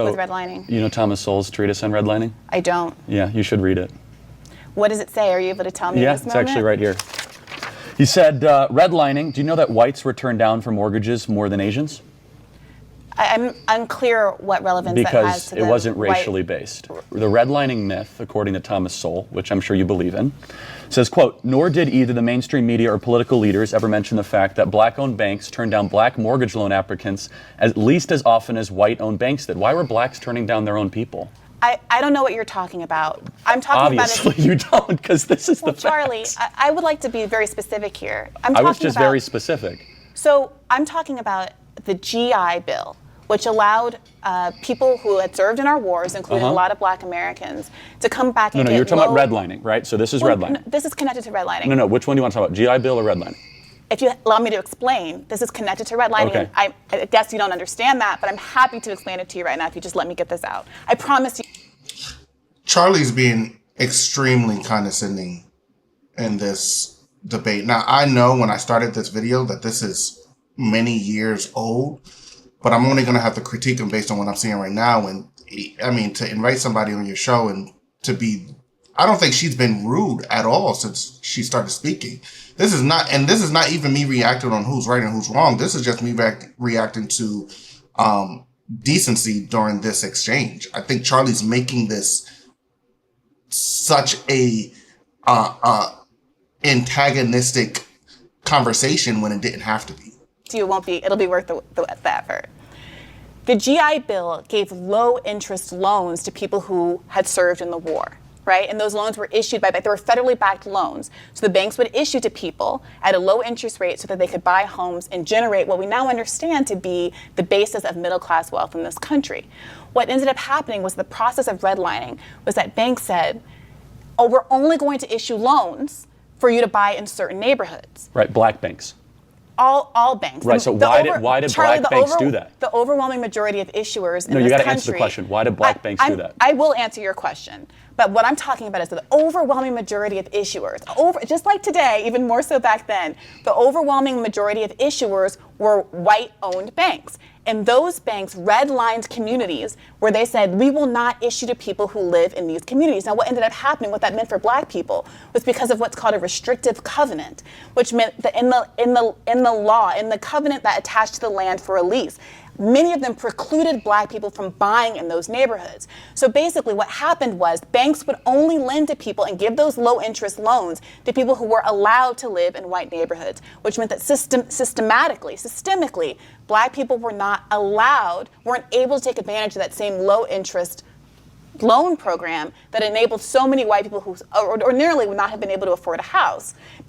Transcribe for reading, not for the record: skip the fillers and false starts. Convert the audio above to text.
with redlining. You know Thomas Sowell's treatise on redlining? I don't. Yeah, you should read it. What does it say? Are you able to tell me? Yeah, this it's moment? actually right here. He said, redlining, do you know that whites were turned down for mortgages more than Asians? I'm unclear what relevance that has Because to it the wasn't white- racially based. The redlining myth, according to Thomas Sowell, which I'm sure you believe in, says, quote, nor did either the mainstream media or political leaders ever mention the fact that black-owned banks turned down black mortgage loan applicants at least as often as white-owned banks did. Why were blacks turning down their own people? I don't know what you're talking about. I'm talking Obviously about it. you don't, because this is Well, the Charlie, facts. I would like to be very specific here. I was just very specific. So I'm talking about the GI Bill, which allowed people who had served in our wars, including a lot of black Americans, to come back and No, get you're talking about redlining, right? So this is redlining. No, this is connected to redlining. No, which one do you want to talk about, GI Bill or redlining? If you allow me to explain, this is connected to redlining. Okay. And I guess you don't understand that, but I'm happy to explain it to you right now if you just let me get this out. I promise you. Charlie's being extremely condescending in this debate. Now, I know when I started this video that this is many years old, but I'm only going to have to critique him based on what I'm seeing right now. And I mean, to invite somebody on your show and to be, I don't think she's been rude at all since she started speaking. This is not even me reacting on who's right and who's wrong. This is just me reacting to decency during this exchange. I think Charlie's making this such a antagonistic conversation when it didn't have to be. It'll be worth the effort. The GI Bill gave low interest loans to people who had served in the war, right? And those loans were issued they were federally backed loans. So the banks would issue to people at a low interest rate so that they could buy homes and generate what we now understand to be the basis of middle class wealth in this country. What ended up happening was the process of redlining was that banks said, oh, we're only going to issue loans for you to buy in certain neighborhoods. Right, black banks. All banks. Right, so why did Charlie, black banks do that? The overwhelming majority of issuers in this country... No, you got to answer the question. Why did black banks do that? I will answer your question. But what I'm talking about is the overwhelming majority of issuers, just like today, even more so back then, the overwhelming majority of issuers were white-owned banks. And those banks redlined communities where they said, we will not issue to people who live in these communities. Now, what ended up happening, what that meant for black people, was because of what's called a restrictive covenant, which meant that in the law, in the covenant that attached to the land for a lease, many of them precluded black people from buying in those neighborhoods. So basically what happened was banks would only lend to people and give those low interest loans to people who were allowed to live in white neighborhoods, which meant that systemically, black people were not allowed, weren't able to take advantage of that same low interest loan program that enabled so many white people who ordinarily would not have been able to afford a house.